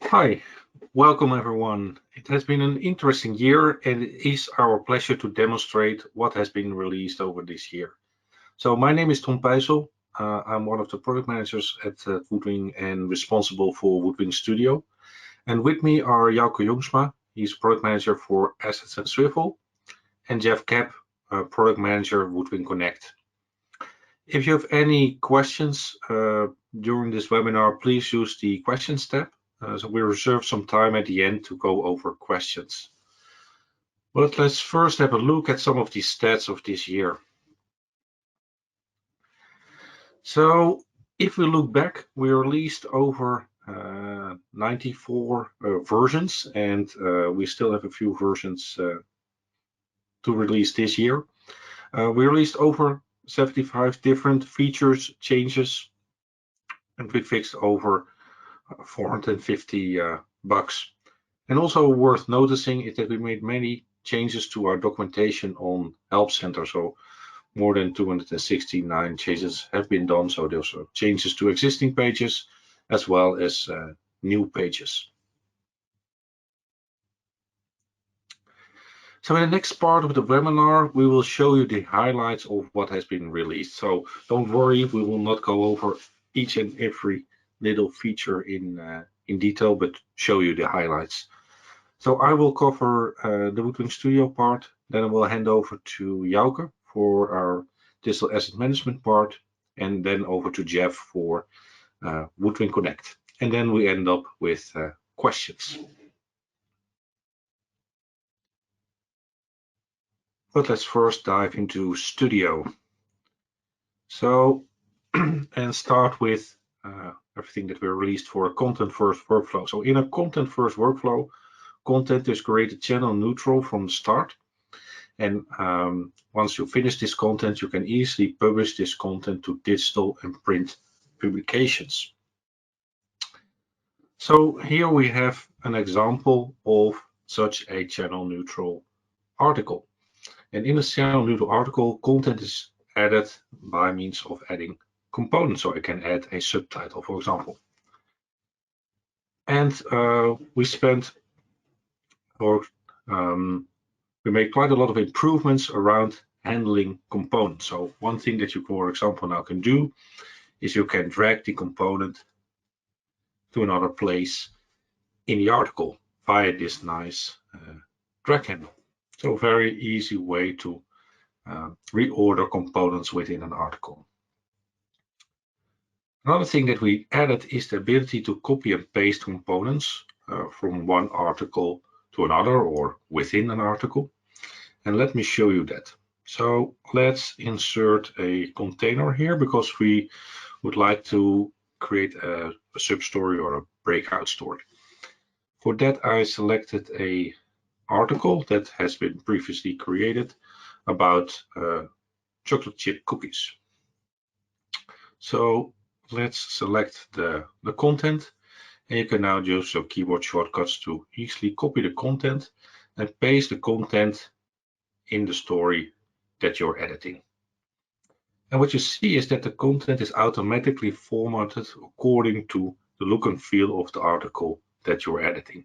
Hi, welcome everyone. It has been an interesting year and it is our pleasure to demonstrate what has been released over this year. So my name is Tom Pijsel. I'm one of the product managers at WoodWing and responsible for WoodWing Studio. And with me are Jouke Jongsma, he's product manager for Assets and Swivle, and Jeff Gapp, product manager WoodWing Connect. If you have any questions during this webinar, please use the questions tab. So we reserve some time at the end to go over questions. But let's first have a look at some of the stats of this year. So if we look back, we released over 94 versions, and we still have a few versions to release this year. We released over 75 different features, changes, and we fixed over 450 bugs. And also worth noticing is that we made many changes to our documentation on Help Center. So more than 269 changes have been done. So those are changes to existing pages as well as new pages. So in the next part of the webinar, we will show you the highlights of what has been released. So don't worry, we will not go over each and every little feature in detail, but show you the highlights. So I will cover the WoodWing Studio part, then I will hand over to Jouke for our digital asset management part, and then over to Jeff for WoodWing Connect. And then we end up with questions. But let's first dive into Studio. So, and start with everything that we released for a content-first workflow. So in a content-first workflow, content is created channel neutral from the start. And once you finish this content, you can easily publish this content to digital and print publications. So here we have an example of such a channel neutral article. And in a channel neutral article, content is added by means of adding components. So I can add a subtitle, for example. And we made quite a lot of improvements around handling components. So one thing that you, for example, now can do is you can drag the component to another place in the article via this nice drag handle. So a very easy way to reorder components within an article. Another thing that we added is the ability to copy and paste components from one article to another or within an article. And let me show you that. So let's insert a container here because we would like to create a sub-story or a breakout story. For that, I selected an article that has been previously created about chocolate chip cookies. So let's select the content, and you can now use your keyboard shortcuts to easily copy the content and paste the content in the story that you're editing. And what you see is that the content is automatically formatted according to the look and feel of the article that you're editing.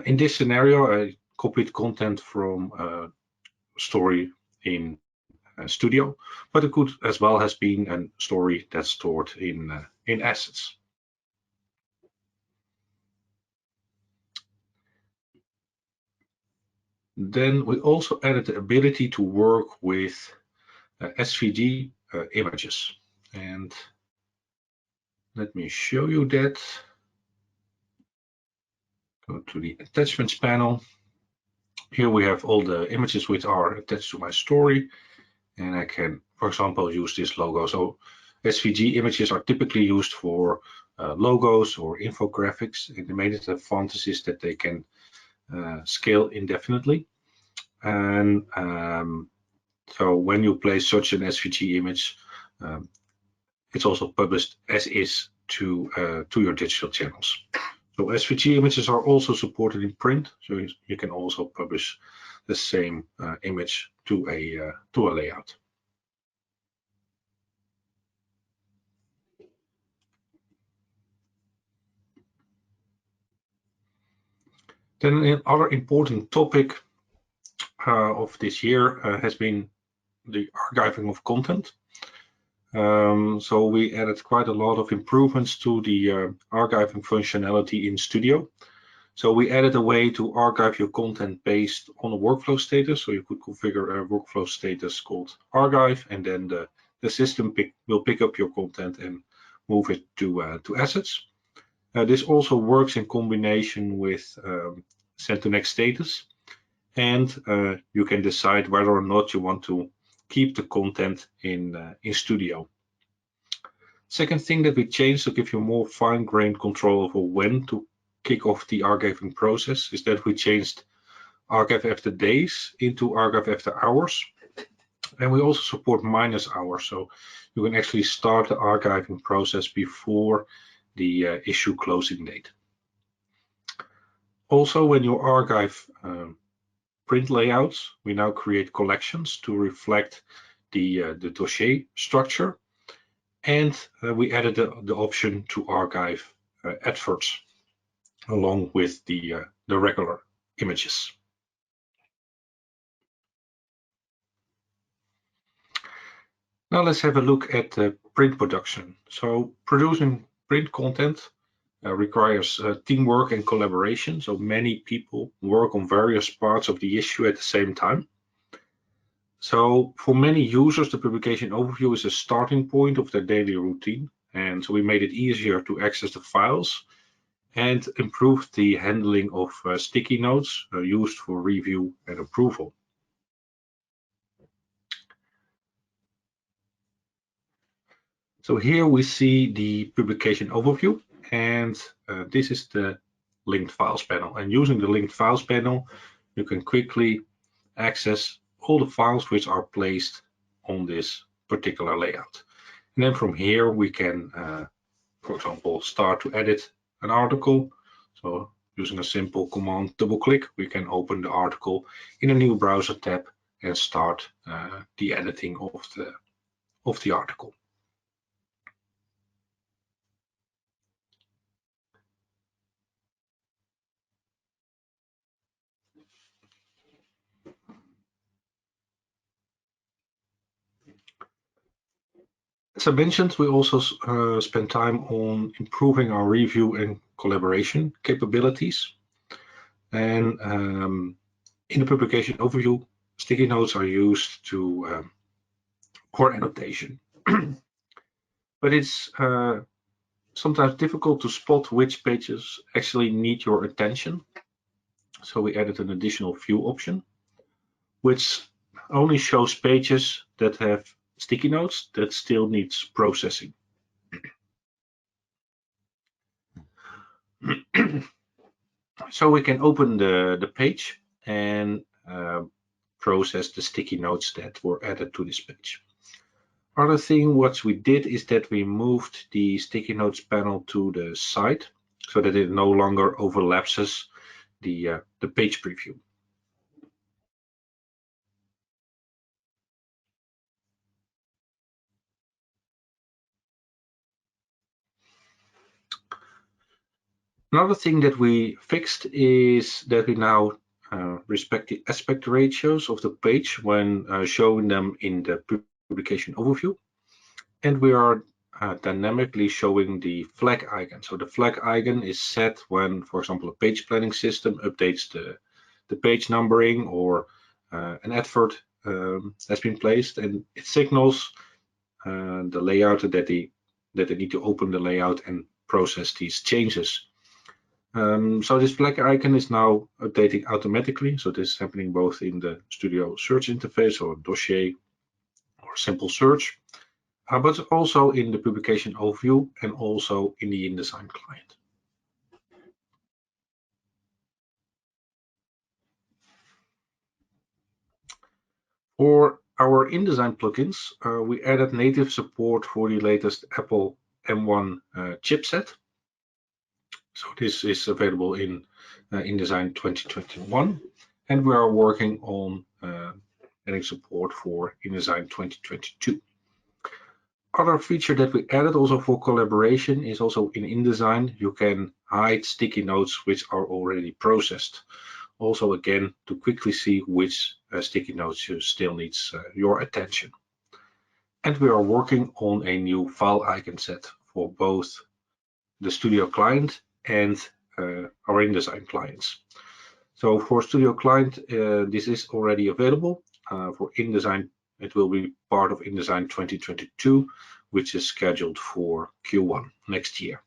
In this scenario, I copied content from a story in Studio, but it could as well has been a story that's stored in Assets. Then we also added the ability to work with SVG images, and let me show you that. Go to the attachments panel. Here we have all the images which are attached to my story, and I can, for example, use this logo. So SVG images are typically used for logos or infographics, and the main advantage is that they can scale indefinitely. And so when you place such an SVG image, it's also published as is to your digital channels. So SVG images are also supported in print, so you can also publish the same image to a layout. Then another important topic of this year has been the archiving of content. So we added quite a lot of improvements to the archiving functionality in Studio. So we added a way to archive your content based on a workflow status. So you could configure a workflow status called archive, and then the system will pick up your content and move it to assets. This also works in combination with send to next status, and you can decide whether or not you want to keep the content in Studio. Second thing that we changed to give you more fine-grained control over when to kick off the archiving process is that we changed archive after days into archive after hours, and we also support minus hours, so you can actually start the archiving process before the issue closing date. Also, when you archive print layouts, we now create collections to reflect the dossier structure, and we added the option to archive adverts along with the regular images. Now let's have a look at print production. So producing print content requires teamwork and collaboration. So many people work on various parts of the issue at the same time. So for many users, the publication overview is a starting point of their daily routine. And so we made it easier to access the files and improved the handling of sticky notes used for review and approval. So here we see the publication overview, and this is the linked files panel. And using the linked files panel, you can quickly access all the files which are placed on this particular layout. And then from here, we can, for example, start to edit an article. So using a simple command double click, we can open the article in a new browser tab and start the editing of the article. As I mentioned, we also spend time on improving our review and collaboration capabilities. And in the publication overview, sticky notes are used to for annotation. But it's sometimes difficult to spot which pages actually need your attention. So we added an additional view option, which only shows pages that have sticky notes that still needs processing. So we can open the page and process the sticky notes that were added to this page. Other thing what we did is that we moved the sticky notes panel to the side so that it no longer overlaps the page preview. Another thing that we fixed is that we now respect the aspect ratios of the page when showing them in the publication overview. And we are dynamically showing the flag icon. So the flag icon is set when, for example, a page planning system updates the page numbering or an advert has been placed, and it signals the layout that they need to open the layout and process these changes. So this flag icon is now updating automatically. So this is happening both in the Studio search interface or dossier or simple search, but also in the publication overview and also in the InDesign client. For our InDesign plugins, we added native support for the latest Apple M1 chipset. So this is available in InDesign 2021, and we are working on adding support for InDesign 2022. Other feature that we added also for collaboration is also in InDesign, you can hide sticky notes which are already processed. Also again, to quickly see which sticky notes still needs your attention. And we are working on a new file icon set for both the Studio client and our InDesign clients. So for Studio client, this is already available. For InDesign, it will be part of InDesign 2022, which is scheduled for Q1 next year.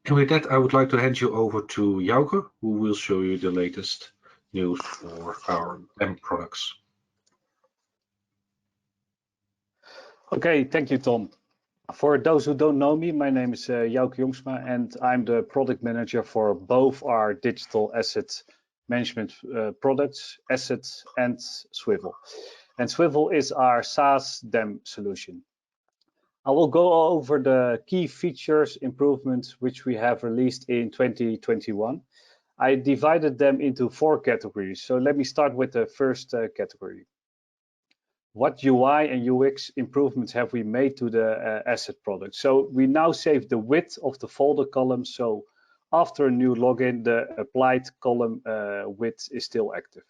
And with that, I would like to hand you over to Jouke, who will show you the latest news for our WoodWing products. Okay, thank you, Tom. For those who don't know me, my name is Jouke Jongsma, and I'm the product manager for both our digital asset management products, Assets and Swivle. And Swivle is our SaaS DAM solution. I will go over the key features improvements which we have released in 2021. I divided them into 4 categories. So let me start with the first category. What UI and UX improvements have we made to the asset product? So we now save the width of the folder column. So after a new login, the applied column width is still active.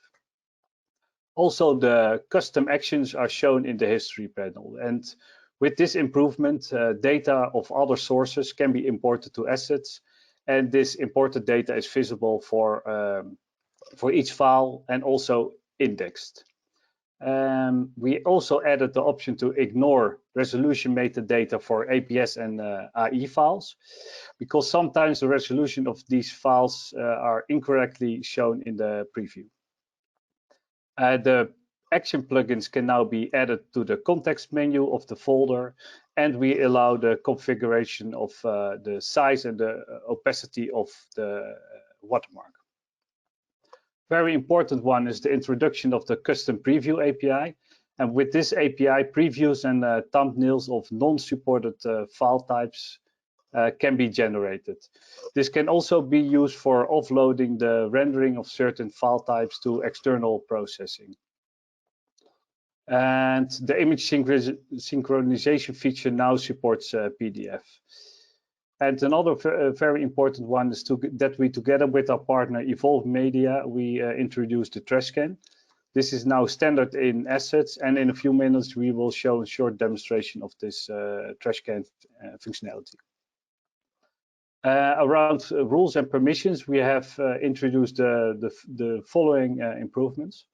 Also, the custom actions are shown in the history panel. And with this improvement, data of other sources can be imported to assets. And this imported data is visible for each file and also indexed. We also added the option to ignore resolution metadata for APS and AI files, because sometimes the resolution of these files are incorrectly shown in the preview. The action plugins can now be added to the context menu of the folder, and we allow the configuration of the size and the opacity of the watermark. Very important one is the introduction of the custom preview API. And with this API, previews and thumbnails of non-supported file types can be generated. This can also be used for offloading the rendering of certain file types to external processing. And the image synchronization feature now supports PDF. And another very important one is that we, together with our partner Evolve Media, we introduced the trash can. This is now standard in Assets, and in a few minutes we will show a short demonstration of this trash can functionality. Around rules and permissions, we have introduced the following improvements.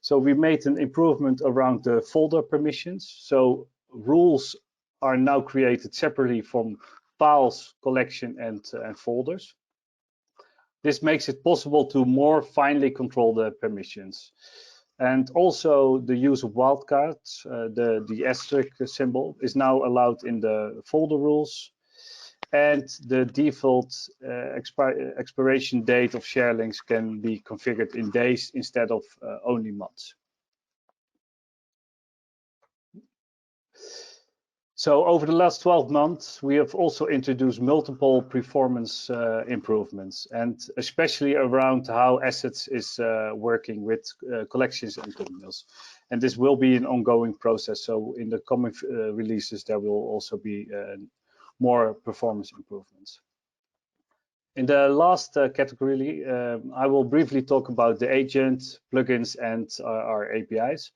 So we made an improvement around the folder permissions. So rules are now created separately from files, collection, and folders. This makes it possible to more finely control the permissions. And also the use of wildcards, the asterisk symbol, is now allowed in the folder rules. And the default expiration date of share links can be configured in days instead of only months. So over the last 12 months, we have also introduced multiple performance improvements, and especially around how Assets is working with collections and thumbnails. And this will be an ongoing process. So in the coming releases, there will also be more performance improvements. In the last category, I will briefly talk about the agent, plugins, and our APIs.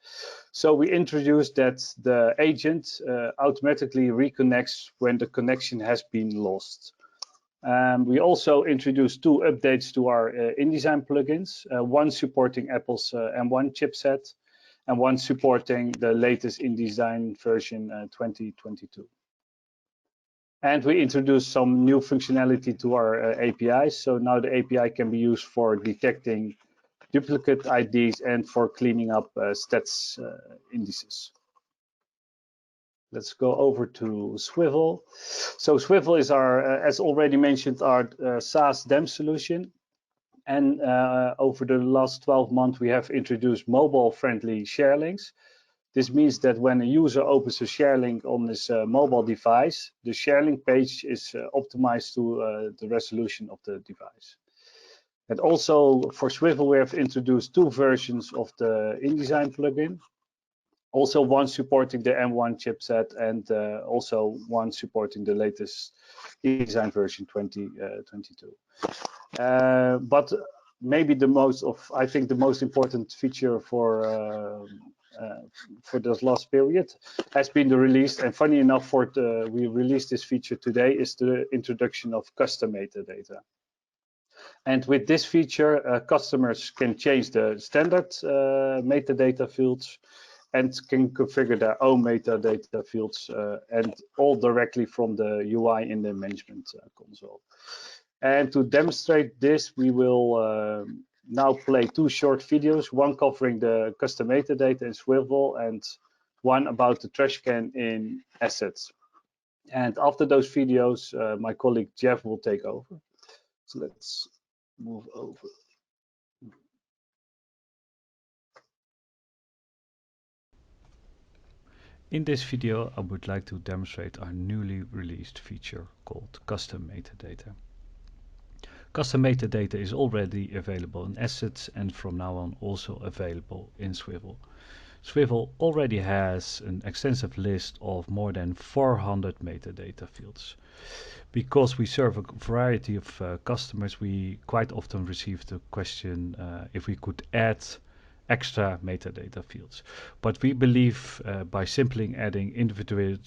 So we introduced that the agent automatically reconnects when the connection has been lost. We also introduced 2 updates to our InDesign plugins, one supporting Apple's M1 chipset, and one supporting the latest InDesign version 2022. And we introduced some new functionality to our APIs. So now the API can be used for detecting duplicate IDs and for cleaning up stats indices. Let's go over to Swivle. So Swivle is our, as already mentioned, our SaaS DAM solution. And over the last 12 months, we have introduced mobile-friendly share links. This means that when a user opens a share link on this mobile device, the share link page is optimized to the resolution of the device. And also for Swivle, we have introduced 2 versions of the InDesign plugin. Also one supporting the M1 chipset and also one supporting the latest InDesign version 2022. But maybe I think the most important feature for this last period has been the release. And funny enough, we released this feature today, is the introduction of custom metadata. And with this feature, customers can change the standard metadata fields and can configure their own metadata fields and all directly from the UI in the management console. And to demonstrate this, we will now play 2 short videos, one covering the custom metadata in Swivle and one about the trash can in Assets. And after those videos, my colleague Jeff will take over. So let's move over. In this video, I would like to demonstrate our newly released feature called Custom Metadata. Custom metadata is already available in Assets and from now on also available in Swivle. Swivle already has an extensive list of more than 400 metadata fields. Because we serve a variety of customers, we quite often receive the question if we could add extra metadata fields. But we believe by simply adding individual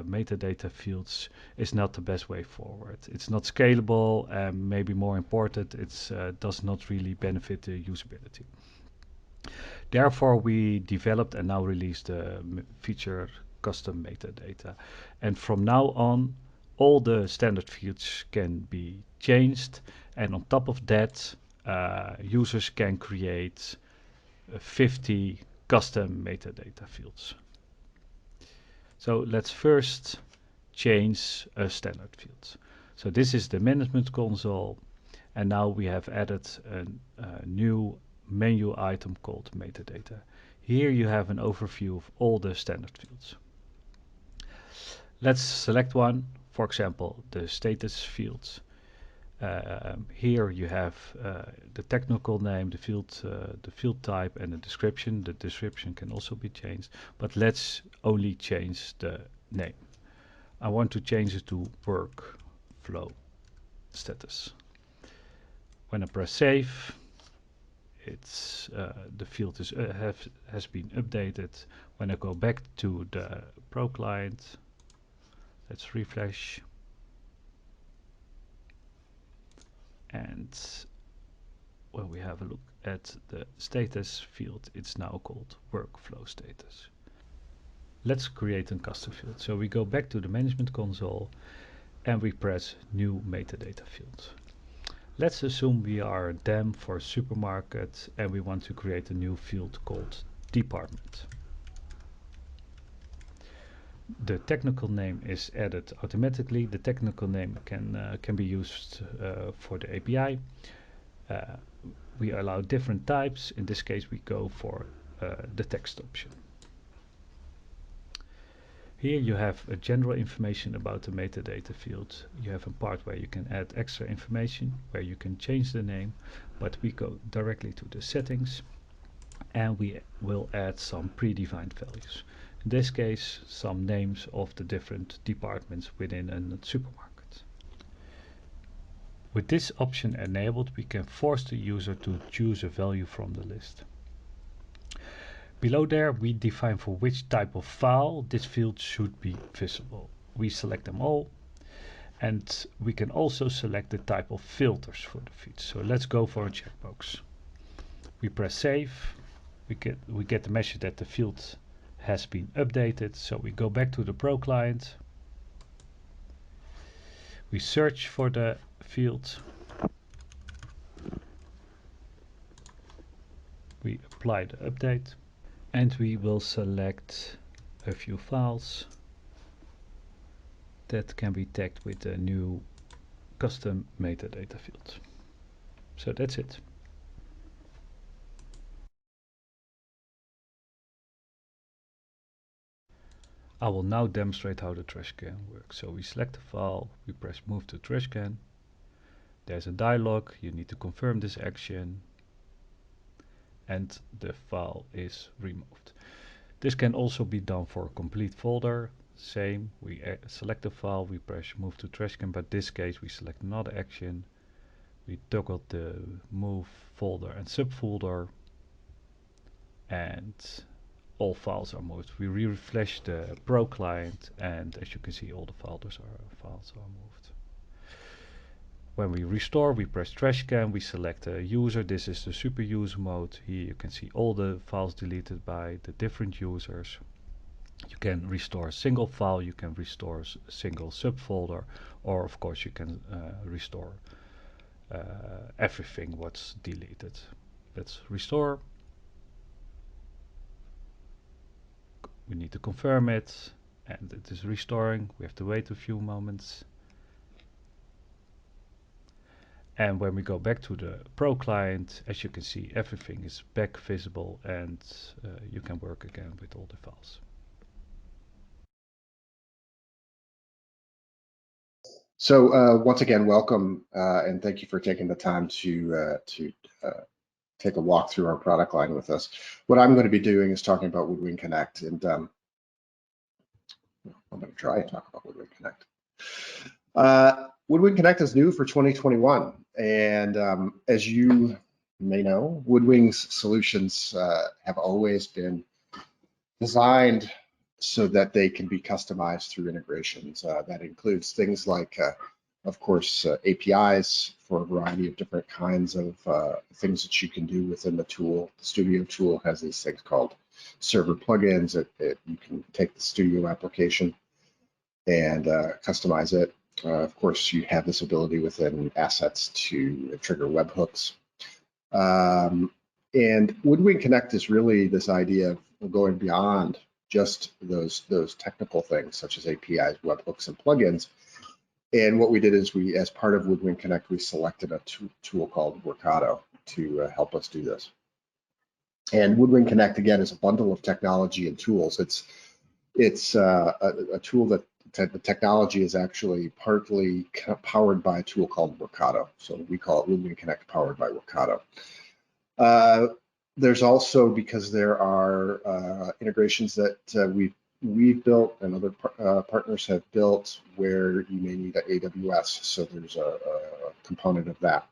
metadata fields is not the best way forward. It's not scalable, and maybe more important, it does not really benefit the usability. Therefore, we developed and now released the feature custom metadata. And from now on, all the standard fields can be changed, and on top of that, users can create 50 custom metadata fields. So let's first change a standard field. So this is the management console, and now we have added a new menu item called metadata. Here you have an overview of all the standard fields. Let's select one, for example, the status fields. Here you have the technical name, the field type, and the description. The description can also be changed, but let's only change the name. I want to change it to workflow status. When I press save, it's the field has been updated. When I go back to the Pro client, let's refresh. And when we have a look at the status field, it's now called workflow status. Let's create a custom field. So we go back to the management console and we press new metadata field. Let's assume we are a DAM for a supermarket and we want to create a new field called department. The technical name is added automatically. The technical name can be used for the API. We allow different types. In this case, we go for the text option. Here you have a general information about the metadata field. You have a part where you can add extra information, where you can change the name, but we go directly to the settings and we will add some predefined values. In this case, some names of the different departments within a supermarket. With this option enabled, we can force the user to choose a value from the list. Below there, we define for which type of file this field should be visible. We select them all, and we can also select the type of filters for the feeds. So let's go for a checkbox. We press save. We get the message that the field has been updated, so we go back to the Pro client. We search for the field. We apply the update and we will select a few files that can be tagged with a new custom metadata field. So that's it. I will now demonstrate how the trash can works. So we select the file, we press move to trash can. There's a dialog, you need to confirm this action, and the file is removed. This can also be done for a complete folder. Same, we select the file, we press move to trash can, but in this case we select another action. We toggle the move folder and subfolder, and all files are moved. We refresh the Pro client, and as you can see, all the files are moved. When we restore, we press trash can, we select a user. This is the super user mode. Here you can see all the files deleted by the different users. You can restore a single file, you can restore a single subfolder, or of course you can restore everything what's deleted. Let's restore. We need to confirm it, and it is restoring. We have to wait a few moments. And when we go back to the Pro client, as you can see, everything is back visible, and you can work again with all the files. So once again, welcome, and thank you for taking the time to take a walk through our product line with us. What I'm going to be doing is talking about WoodWing Connect, and I'm going to try and talk about WoodWing Connect. WoodWing Connect is new for 2021, and as you may know, WoodWing's solutions have always been designed so that they can be customized through integrations. That includes things like, of course, APIs for a variety of different kinds of things that you can do within the tool. The Studio tool has these things called server plugins. You can take the Studio application and customize it. Of course, you have this ability within assets to trigger webhooks. And WoodWing Connect is really this idea of going beyond just those technical things such as APIs, webhooks, and plugins. And what we did is as part of WoodWing Connect, we selected a tool called Workato to help us do this. And WoodWing Connect, again, is a bundle of technology and tools. It's a tool that the technology is actually partly powered by a tool called Workato. So we call it WoodWing Connect powered by Workato. There's also, because there are integrations that we've built and other partners have built where you may need an AWS, so there's a component of that.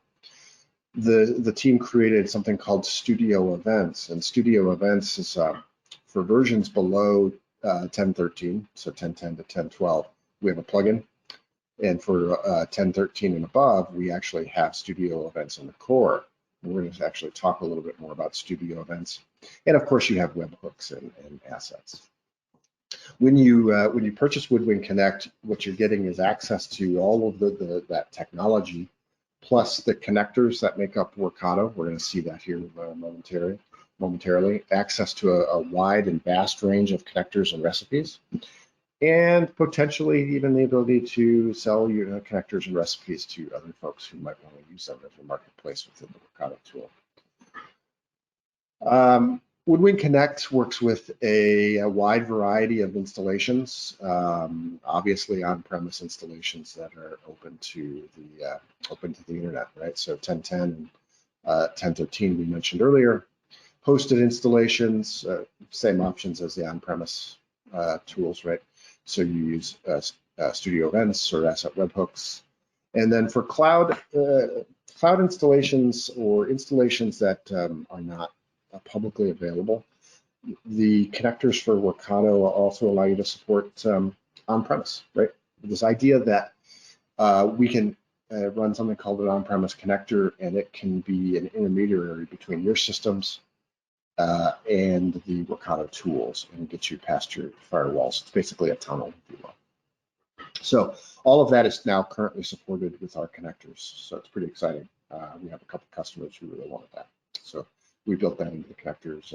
The team created something called Studio Events, and Studio Events is for versions below 10.13, so 10.10 to 10.12, we have a plugin, and for 10.13 and above, we actually have Studio Events in the core. And we're going to actually talk a little bit more about Studio Events, and of course, you have webhooks and assets. When you purchase WoodWing Connect, what you're getting is access to all of that technology, plus the connectors that make up Workato. We're going to see that here momentarily. Access to a wide and vast range of connectors and recipes, and potentially even the ability to sell your connectors and recipes to other folks who might want to use them as a marketplace within the Workato tool. WoodWing Connect works with a wide variety of installations, obviously on-premise installations that are open to the internet, right? So 10.10 and 10.13 we mentioned earlier. Hosted installations, same options as the on-premise tools, right? So you use Studio Events or asset webhooks. And then for cloud installations or installations that are not publicly available, the connectors for Workato also allow you to support on-premise, right? This idea that we can run something called an on-premise connector, and it can be an intermediary between your systems and the Workato tools and get you past your firewalls. It's basically a tunnel, if you will. So all of that is now currently supported with our connectors. So it's pretty exciting. We have a couple customers who really wanted that. So we built that into the connectors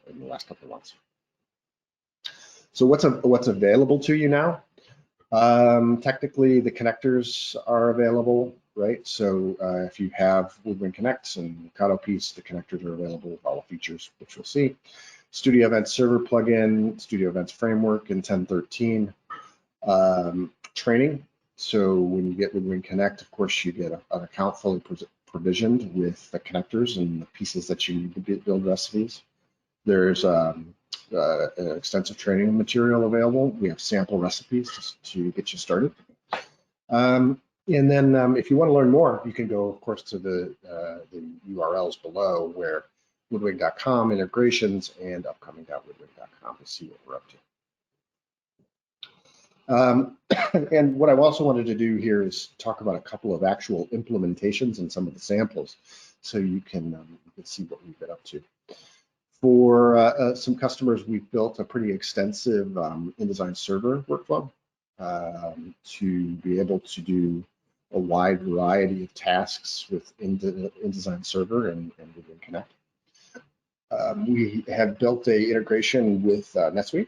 in the last couple of months. So what's available to you now? Technically, the connectors are available, right? So if you have WoodWing Connects and Workato piece, the connectors are available with all the features, which we'll see. Studio Events Server plugin, Studio Events Framework in 10.13. Training. So when you get WoodWing Connect, of course, you get an account fully provisioned with the connectors and the pieces that you need to build recipes. There's extensive training material available. We have sample recipes to get you started. And then if you want to learn more, you can go, of course, to the URLs below where woodwing.com integrations and upcoming.woodwing.com to see what we're up to. And what I also wanted to do here is talk about a couple of actual implementations and some of the samples so you can see what we've been up to. For some customers, we've built a pretty extensive InDesign server workflow to be able to do a wide variety of tasks with InDesign server and WoodWing Connect. We have built a integration with NetSuite.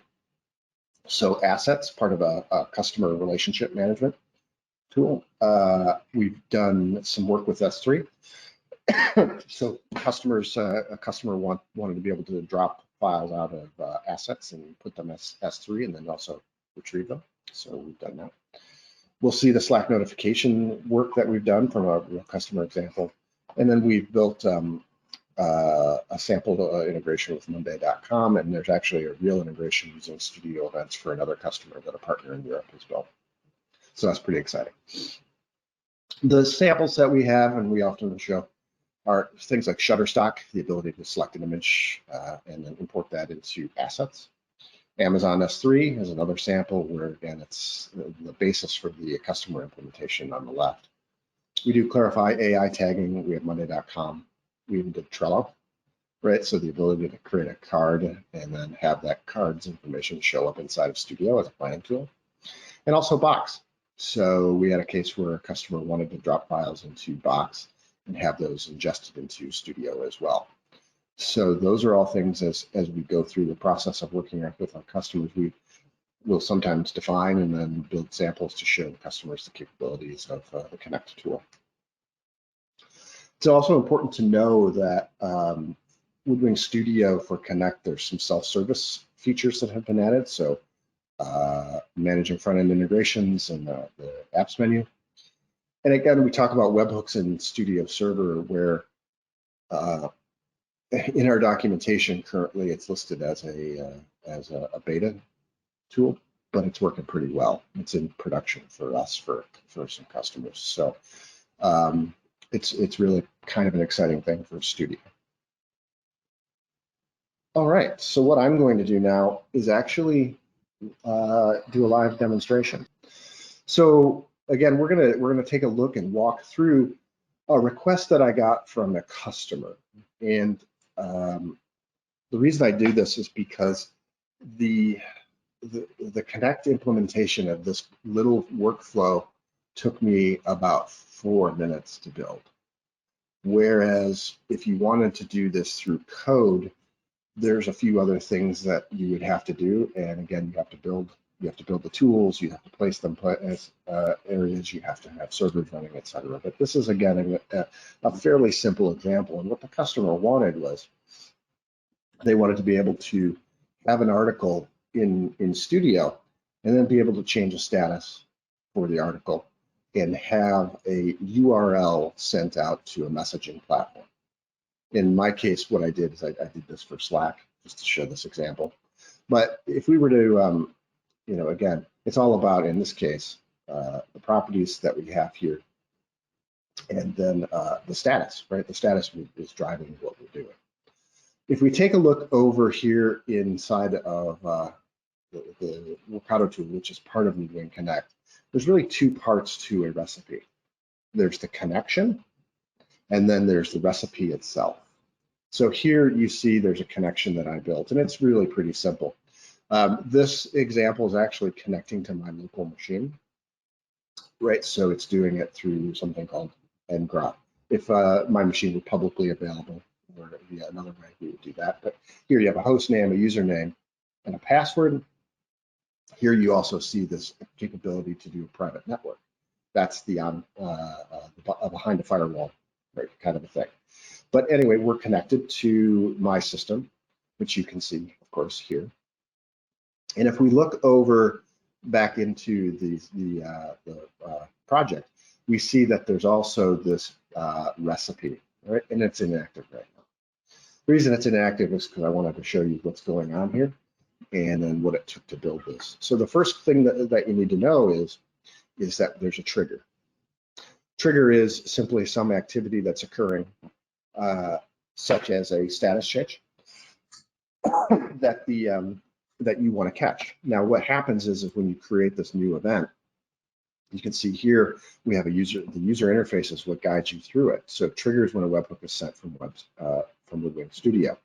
So Assets, part of a customer relationship management tool. We've done some work with S3. So customers, a customer wanted to be able to drop files out of Assets and put them as S3 and then also retrieve them. So we've done that. We'll see the Slack notification work that we've done from a real customer example. And then we've built a sample integration with Monday.com, and there's actually a real integration using Studio events for another customer that a partner in Europe as well. So that's pretty exciting. The samples that we have, and we often show, are things like Shutterstock, the ability to select an image and then import that into Assets. Amazon S3 is another sample where, again, it's the basis for the customer implementation on the left. We do Clarify AI tagging. We have Monday.com. We even did Trello, right? So the ability to create a card and then have that card's information show up inside of Studio as a planning tool. And also Box. So we had a case where a customer wanted to drop files into Box and have those ingested into Studio as well. So those are all things as we go through the process of working with our customers, we will sometimes define and then build samples to show the customers the capabilities of the Connect tool. It's also important to know that WoodWing Studio for Connect, there's some self-service features that have been added. So managing front-end integrations and the apps menu. And again, we talk about webhooks in Studio Server where in our documentation currently it's listed as a beta tool, but it's working pretty well. It's in production for us for some customers. So it's really kind of an exciting thing for Studio. All right, so what I'm going to do now is actually do a live demonstration. So again, we're gonna take a look and walk through a request that I got from a customer. And the reason I do this is because the Connect implementation of this little workflow took me about 4 minutes to build. Whereas if you wanted to do this through code, there's a few other things that you would have to do. And again, you have to build the tools, you have to place them as areas, you have to have servers running, et cetera. But this is, again, a fairly simple example. And what the customer wanted was they wanted to be able to have an article in Studio and then be able to change the status for the article and have a URL sent out to a messaging platform. In my case, what I did is I did this for Slack just to show this example. But if we were to, again, it's all about, in this case, the properties that we have here, and then the status, right? The status is driving what we're doing. If we take a look over here inside of the Workato tool, which is part of WoodWing Connect, there's really two parts to a recipe. There's the connection, and then there's the recipe itself. So here you see there's a connection that I built, and it's really pretty simple. This example is actually connecting to my local machine, right? So it's doing it through something called ngrok. If my machine were publicly available, or via another way, we would do that. But here you have a host name, a username, and a password. Here you also see this capability to do a private network. That's the behind the firewall, right, kind of a thing. But anyway, we're connected to my system, which you can see, of course, here. And if we look over back into the project, we see that there's also this recipe, right? And it's inactive right now. The reason it's inactive is because I wanted to show you what's going on here and then what it took to build this. So the first thing that you need to know is that there's a trigger. Trigger is simply some activity that's occurring, such as a status change that you want to catch. Now, what happens is when you create this new event, you can see here we have the user interface is what guides you through it. So triggers when a webhook is sent from WoodWing Studio.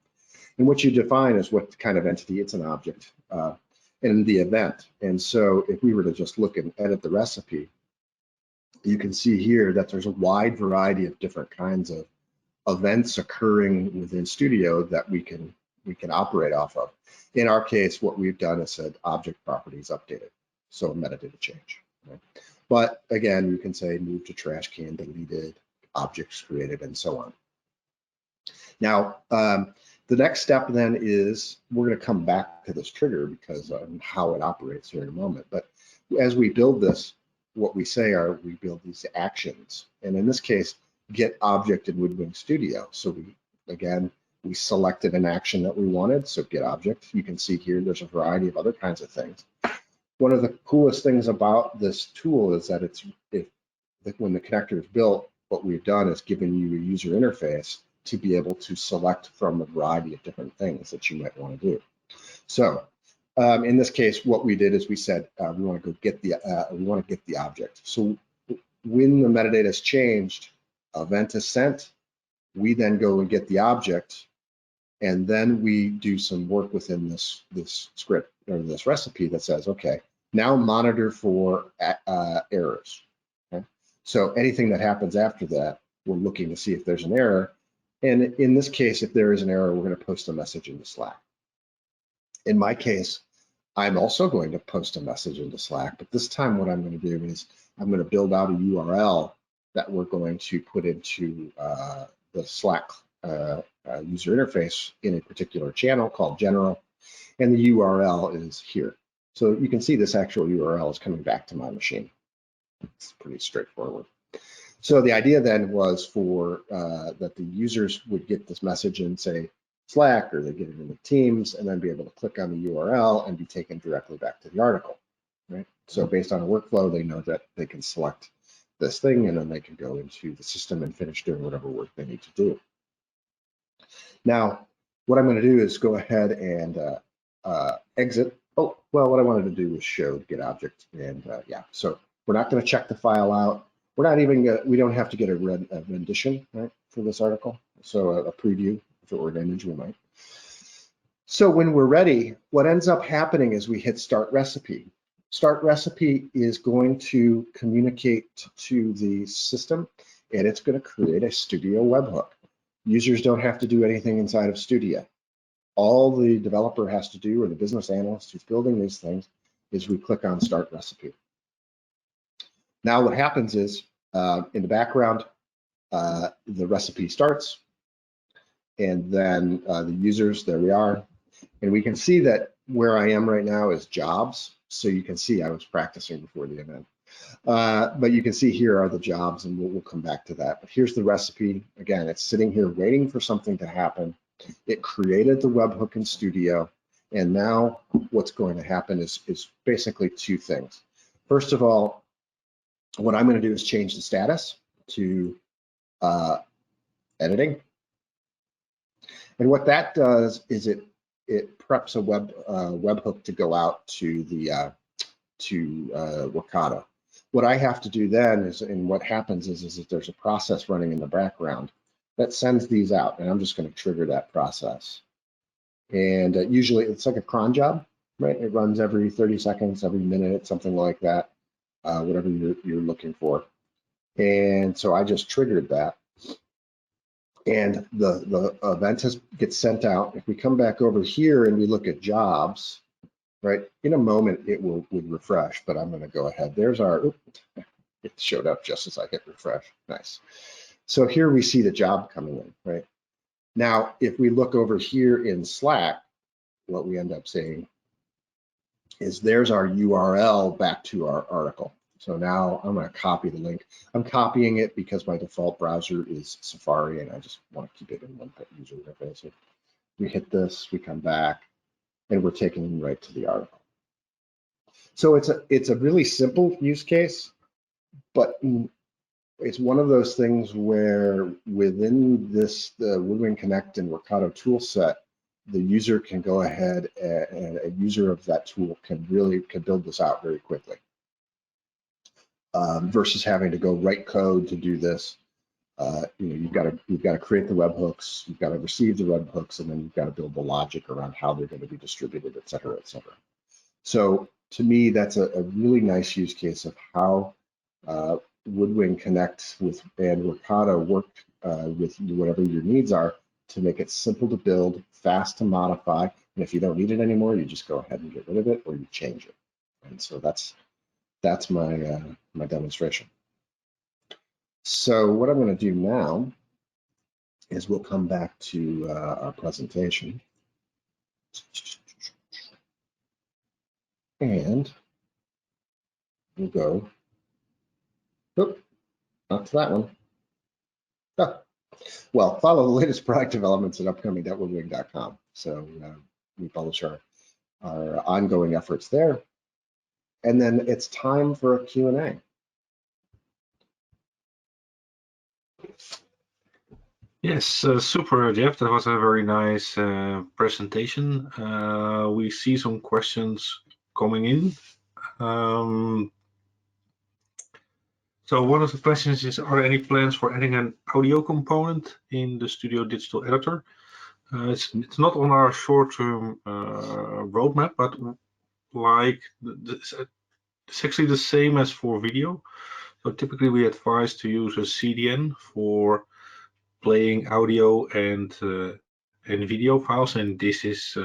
And what you define is what kind of entity, it's an object in the event. And so if we were to just look and edit the recipe, you can see here that there's a wide variety of different kinds of events occurring within Studio that we can operate off of. In our case, what we've done is said object properties updated, so metadata change. Right? But again, you can say move to trash can, deleted, objects created, and so on. Now, the next step then is we're going to come back to this trigger because of how it operates here in a moment. But as we build this, what we say are we build these actions. And in this case, get object in WoodWing Studio. So we selected an action that we wanted. So get object. You can see here there's a variety of other kinds of things. One of the coolest things about this tool is that when the connector is built, what we've done is given you a user interface to be able to select from a variety of different things that you might want to do. So in this case, what we did is we said we want to go get the object. So when the metadata is changed, event is sent, we then go and get the object, and then we do some work within this script or this recipe that says, okay, now monitor for errors. Okay? So anything that happens after that, we're looking to see if there's an error. And in this case, if there is an error, we're going to post a message into Slack. In my case, I'm also going to post a message into Slack, but this time what I'm going to do is I'm going to build out a URL that we're going to put into the Slack user interface in a particular channel called General, and the URL is here. So you can see this actual URL is coming back to my machine. It's pretty straightforward. So the idea then was for that the users would get this message in, say, Slack, or they get it in the Teams, and then be able to click on the URL and be taken directly back to the article, right? So based on a workflow, they know that they can select this thing, and then they can go into the system and finish doing whatever work they need to do. Now, what I'm going to do is go ahead and exit. Oh, well, what I wanted to do was show get object, and yeah. So we're not going to check the file out. We're not even we don't have to get a rendition, right, for this article. So a preview. If it were an image, we might. So when we're ready, what ends up happening is we hit start recipe. Start recipe is going to communicate to the system, and it's going to create a Studio webhook. Users don't have to do anything inside of Studio. All the developer has to do, or the business analyst who's building these things, is we click on start recipe. Now what happens is in the background, the recipe starts, and then the users, there we are. And we can see that where I am right now is jobs. So you can see I was practicing before the event. But you can see here are the jobs, and we'll come back to that. But here's the recipe. Again, it's sitting here waiting for something to happen. It created the webhook in Studio. And now what's going to happen is basically two things. First of all, what I'm going to do is change the status to editing. And what that does is it preps a webhook to go out to the Workato. What I have to do then is, and what happens is that there's a process running in the background that sends these out, and I'm just going to trigger that process. And usually it's like a cron job, right? It runs every 30 seconds, every minute, something like that, whatever you're looking for. And so I just triggered that. And the event gets sent out. If we come back over here and we look at jobs, right, in a moment it would refresh, but I'm going to go ahead. There's our, it showed up just as I hit refresh. Nice. So here we see the job coming in, right? Now, if we look over here in Slack, what we end up seeing is there's our URL back to our article. So now I'm going to copy the link. I'm copying it because my default browser is Safari, and I just want to keep it in one user interface. So we hit this, we come back, and we're taking them right to the article. So it's a really simple use case, but it's one of those things where within this, the WoodWing Connect and Workato tool set, the user can go ahead and a user of that tool can build this out very quickly. Versus having to go write code to do this. You've got to create the webhooks, you've got to receive the webhooks, and then you've got to build the logic around how they're going to be distributed, et cetera, et cetera. So to me, that's a really nice use case of how WoodWing Connect and Workato work with whatever your needs are to make it simple to build, fast to modify, and if you don't need it anymore, you just go ahead and get rid of it or you change it. And so that's my my demonstration. So what I'm going to do now is we'll come back to our presentation. And we'll go, oop, not to that one. Oh. Well, follow the latest product developments at upcoming.woodwing.com. So we publish our ongoing efforts there. And then it's time for a Q&A. Yes, super, Jeff. That was a very nice presentation. We see some questions coming in. So one of the questions is, are there any plans for adding an audio component in the Studio Digital Editor? It's not on our short-term roadmap, but like it's actually the same as for video. So typically we advise to use a CDN for playing audio and video files, and this is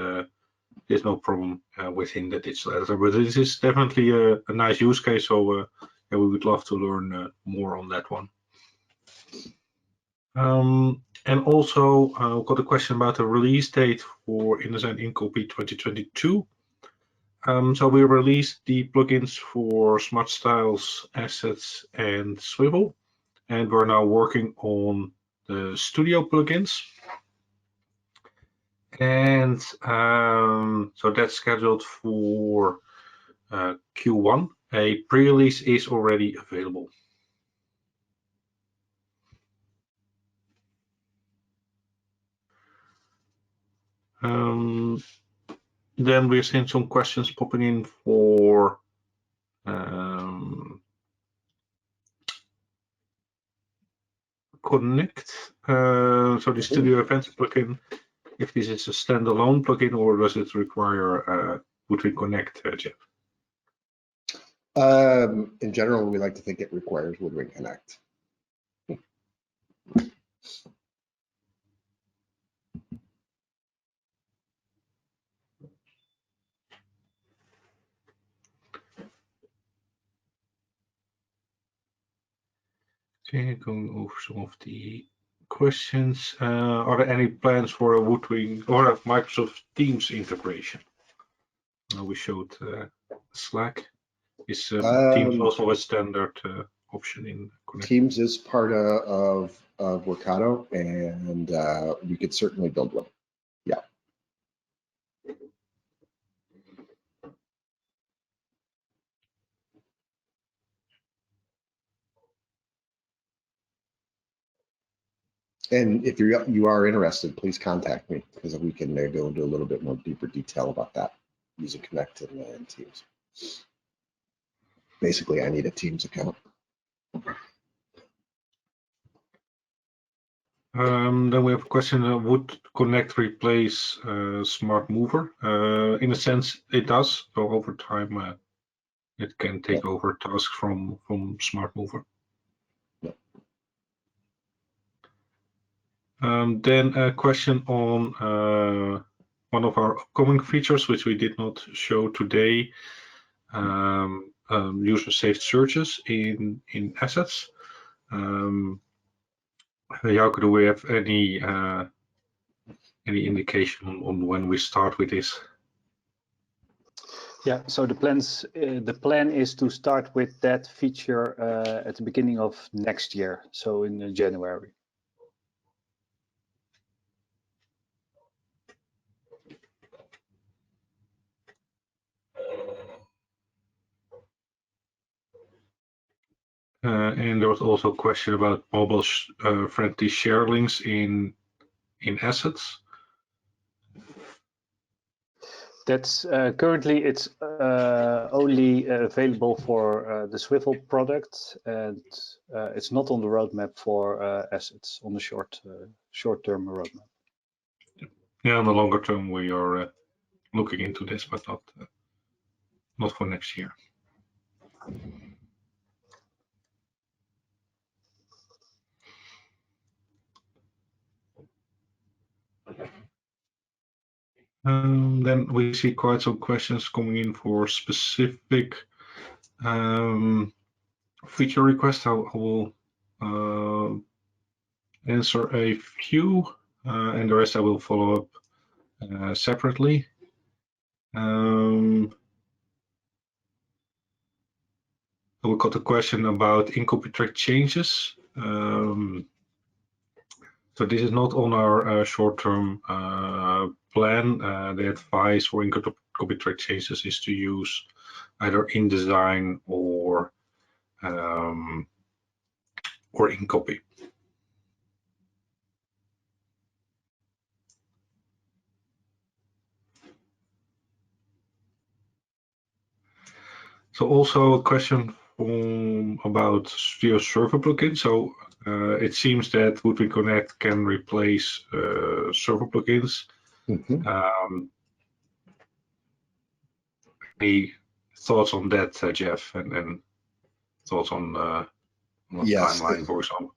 there's no problem within the digital editor. But this is definitely a nice use case. So yeah, we would love to learn more on that one. And also got a question about the release date for InDesign InCopy 2022. So we released the plugins for Smart Styles, Assets, and Swivle, and we're now working on the Studio plugins. And so that's scheduled for Q1. A pre-release is already available. Then we're seeing some questions popping in for Connect. So the Studio Events plugin, if this is a standalone plugin or does it require WoodWing Connect, Jeff? In general, we like to think it requires WoodWing Connect. Okay, going over some of the questions. Are there any plans for a WoodWing or a Microsoft Teams integration? We showed Slack. Is Teams also a standard option in Connect? Teams is part of Workato, and we could certainly build one. Yeah. And if you are interested, please contact me because we can go into a little bit more deeper detail about that using Connect and Teams. Basically, I need a Teams account. Then we have a question, would Connect replace Smart Mover? In a sense, it does. So over time, it can take over tasks from Smart Mover. Then a question on one of our upcoming features, which we did not show today, user-saved searches in Assets. Jouke, do we have any indication on when we start with this? Yeah, so the plan is to start with that feature at the beginning of next year, so in January. And there was also a question about mobile friendly share links in assets. That's currently it's only available for the Swivle product, and it's not on the roadmap for assets on the short-term roadmap. Yeah, in the longer term, we are looking into this, but not for next year. Then we see quite some questions coming in for specific feature requests. I will answer a few, and the rest I will follow up separately. We got a question about in-copy track changes. So this is not on our short-term plan. The advice for in-copy track changes is to use either InDesign or in-copy. So also a question about Studio server plugin. So it seems that WoodWing Connect can replace server plugins. Mm-hmm. Any thoughts on that, Jeff, and thoughts on Yes, timeline, for example?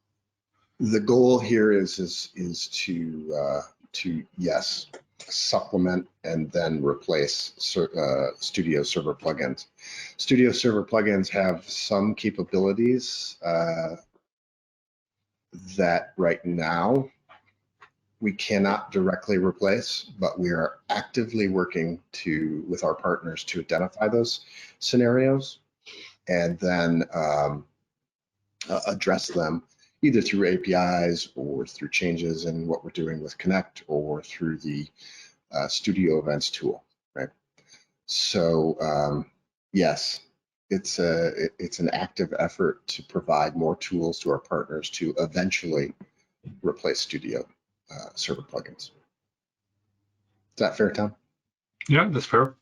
The goal here is to yes, supplement and then replace Studio server plugins. Studio server plugins have some capabilities that right now we cannot directly replace, but we are actively working with our partners to identify those scenarios and then address them either through APIs or through changes in what we're doing with Connect or through the Studio Events tool, right? So yes, it's an active effort to provide more tools to our partners to eventually replace Studio server plugins. Is that fair, Tom? Yeah, that's fair.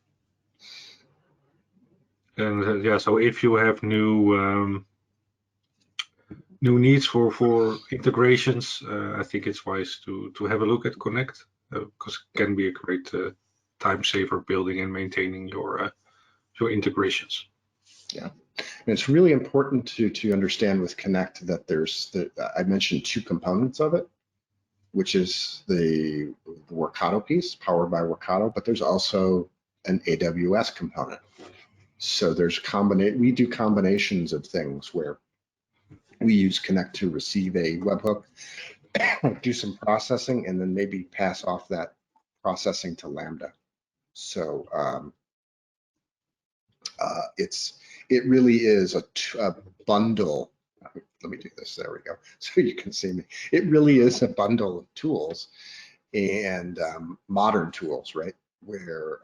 And yeah, so if you have new needs for integrations, I think it's wise to have a look at Connect because it can be a great time saver building and maintaining your integrations. Yeah, and it's really important to understand with Connect that I mentioned two components of it, which is the Workato piece powered by Workato, but there's also an AWS component. So we do combinations of things where we use Connect to receive a webhook, do some processing, and then maybe pass off that processing to Lambda. So it really is a bundle. Let me do this. There we go. So you can see me. It really is a bundle of tools and modern tools, right? Where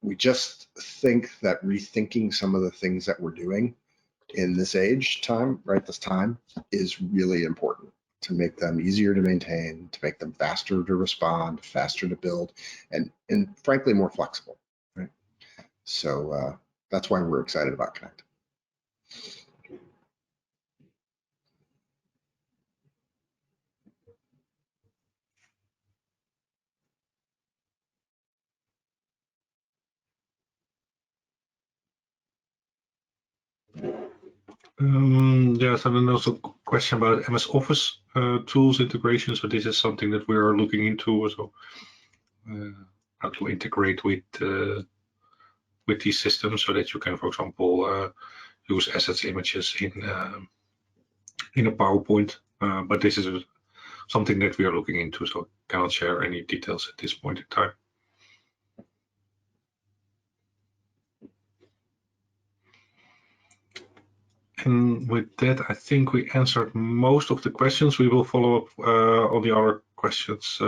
we just think that rethinking some of the things that we're doing in this this time is really important to make them easier to maintain, to make them faster to respond, faster to build, and frankly, more flexible, right? So that's why we're excited about Connect. Yeah, so then also a question about MS Office tools integration. So this is something that we are looking into also, how to integrate with these systems so that you can, for example, use assets images in a PowerPoint. But this is something that we are looking into, so cannot share any details at this point in time. And with that, I think we answered most of the questions. We will follow up on the other questions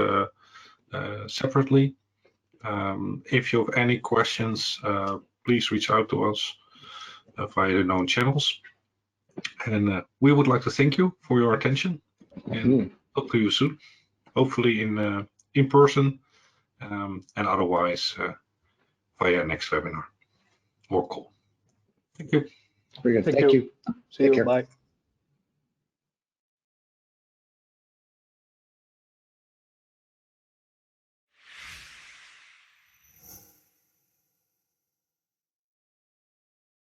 separately. If you have any questions, please reach out to us via the known channels. And we would like to thank you for your attention and talk to you soon, hopefully in person, and otherwise via next webinar or call. Thank you. Very good. Thank Thank you. you. See Take you. care. Bye.